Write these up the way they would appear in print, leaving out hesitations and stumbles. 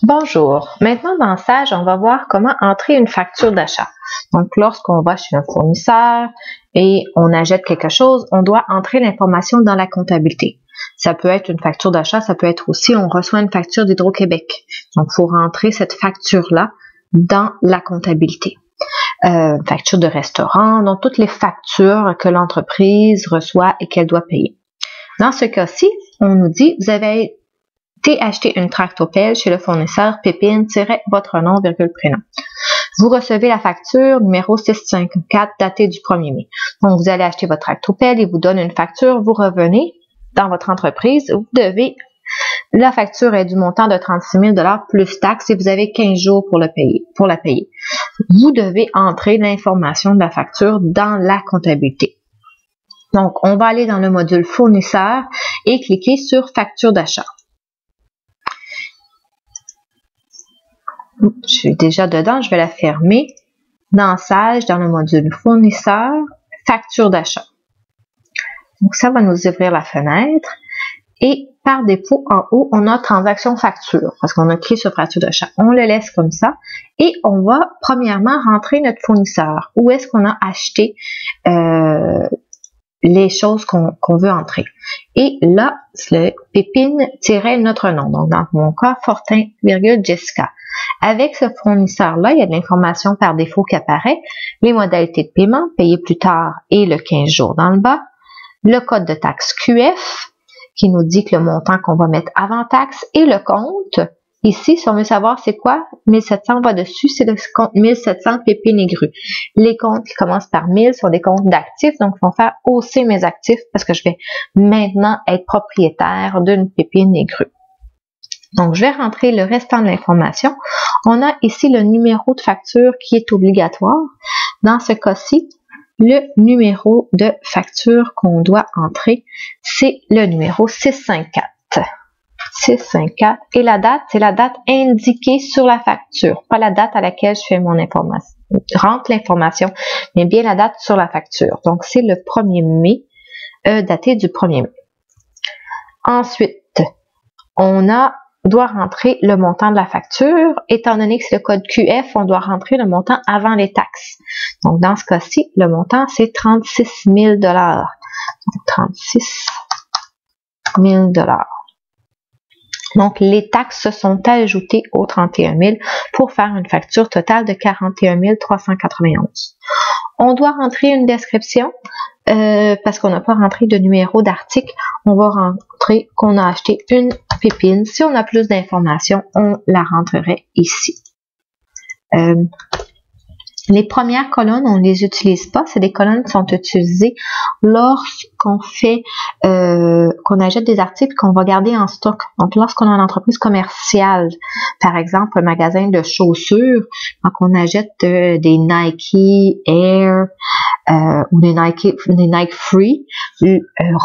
Bonjour. Maintenant, dans Sage, on va voir comment entrer une facture d'achat. Donc, lorsqu'on va chez un fournisseur et on achète quelque chose, on doit entrer l'information dans la comptabilité. Ça peut être une facture d'achat, ça peut être aussi, on reçoit une facture d'Hydro-Québec. Donc, il faut rentrer cette facture-là dans la comptabilité. Facture de restaurant, donc toutes les factures que l'entreprise reçoit et qu'elle doit payer. Dans ce cas-ci, on nous dit, vous avez acheter une tractopelle chez le fournisseur Pépine, votre nom, prénom. Vous recevez la facture numéro 654 datée du 1er mai. Donc, vous allez acheter votre tractopelle, il vous donne une facture, vous revenez dans votre entreprise, vous devez, la facture est du montant de 36 000 $ plus taxes et vous avez 15 jours pour la payer. Vous devez entrer l'information de la facture dans la comptabilité. Donc, on va aller dans le module fournisseur et cliquer sur facture d'achat. Je suis déjà dedans, je vais la fermer. Dans Sage, dans le module fournisseur, facture d'achat. Donc, ça va nous ouvrir la fenêtre. Et par défaut, en haut, on a transaction facture, parce qu'on a cliqué sur facture d'achat. On le laisse comme ça. Et on va, premièrement, rentrer notre fournisseur. Où est-ce qu'on a acheté les choses qu'on veut entrer. Et là, le Pépine-notre nom. Donc, dans mon cas, Fortin, Jessica. Avec ce fournisseur-là, il y a de l'information par défaut qui apparaît. Les modalités de paiement, payer plus tard et le 15 jours dans le bas. Le code de taxe QF, qui nous dit que le montant qu'on va mettre avant taxe et le compte. Ici, si on veut savoir c'est quoi, 1700 va dessus, c'est le compte 1700 Pépine et Grue. Les comptes qui commencent par 1000 sont des comptes d'actifs, donc ils vont faire hausser mes actifs parce que je vais maintenant être propriétaire d'une Pépine et Grue. Donc, je vais rentrer le restant de l'information. On a ici le numéro de facture qui est obligatoire. Dans ce cas-ci, le numéro de facture qu'on doit entrer, c'est le numéro 654. 654. Et la date, c'est la date indiquée sur la facture, pas la date à laquelle je fais mon information. Rentre l'information, mais bien la date sur la facture. Donc, c'est le 1er mai, daté du 1er mai. Ensuite, on doit rentrer le montant de la facture. Étant donné que c'est le code QF, on doit rentrer le montant avant les taxes. Donc, dans ce cas-ci, le montant, c'est 36 000 $. Donc, 36 000 $. Donc, les taxes se sont ajoutées aux 31 000 pour faire une facture totale de 41 391. On doit rentrer une description parce qu'on n'a pas rentré de numéro d'article. On va rentrer qu'on a acheté une pépine. Si on a plus d'informations, on la rentrerait ici. Les premières colonnes, on ne les utilise pas. C'est des colonnes qui sont utilisées lorsqu'on fait, qu'on achète des articles qu'on va garder en stock. Donc, lorsqu'on a une entreprise commerciale, par exemple, un magasin de chaussures, donc on achète des Nike Air ou des Nike Free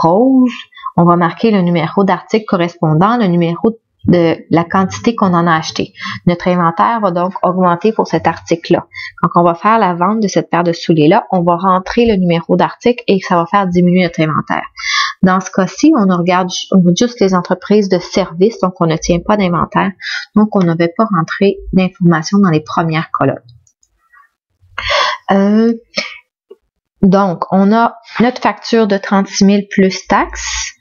rose, on va marquer le numéro d'article correspondant, le numéro de la quantité qu'on en a acheté. Notre inventaire va donc augmenter pour cet article-là. Quand on va faire la vente de cette paire de souliers-là, on va rentrer le numéro d'article et ça va faire diminuer notre inventaire. Dans ce cas-ci, on regarde juste les entreprises de services, donc on ne tient pas d'inventaire, donc on ne va pas rentrer d'informations dans les premières colonnes. Donc, on a notre facture de 36 000 plus taxes.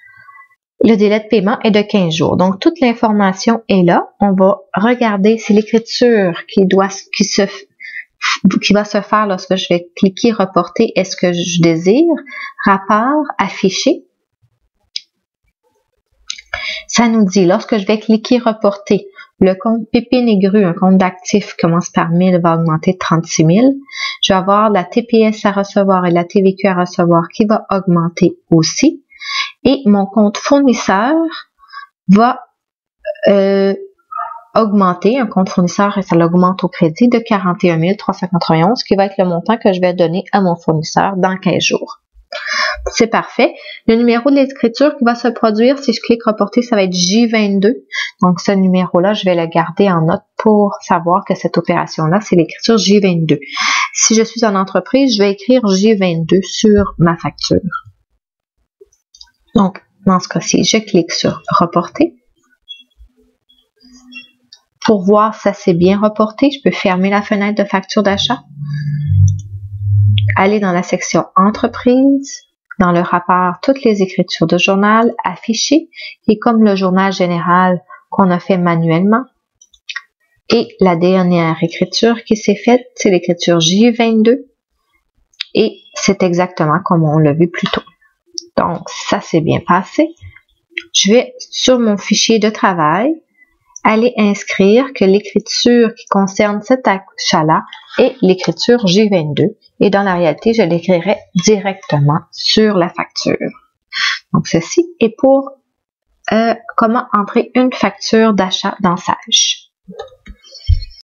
Le délai de paiement est de 15 jours. Donc, toute l'information est là. On va regarder si l'écriture qui va se faire lorsque je vais cliquer reporter est ce que je désire. Rapport affiché. Ça nous dit, lorsque je vais cliquer reporter, le compte Pépine et Grue, un compte d'actifs qui commence par 1000, va augmenter de 36 000. Je vais avoir la TPS à recevoir et la TVQ à recevoir qui va augmenter aussi. Et mon compte fournisseur va augmenter, un compte fournisseur, et ça l'augmente au crédit de 41 391, qui va être le montant que je vais donner à mon fournisseur dans 15 jours. C'est parfait. Le numéro de l'écriture qui va se produire, si je clique reporter, ça va être J22. Donc, ce numéro-là, je vais le garder en note pour savoir que cette opération-là, c'est l'écriture J22. Si je suis en entreprise, je vais écrire J22 sur ma facture. Donc, dans ce cas-ci, je clique sur reporter. Pour voir si ça s'est bien reporté, je peux fermer la fenêtre de facture d'achat, aller dans la section Entreprise, dans le rapport Toutes les écritures de journal, afficher, qui est comme le journal général qu'on a fait manuellement. Et la dernière écriture qui s'est faite, c'est l'écriture J22. Et c'est exactement comme on l'a vu plus tôt. Donc, ça s'est bien passé. Je vais sur mon fichier de travail, aller inscrire que l'écriture qui concerne cet achat-là est l'écriture J22. Et dans la réalité, je l'écrirai directement sur la facture. Donc, ceci est pour comment entrer une facture d'achat dans Sage.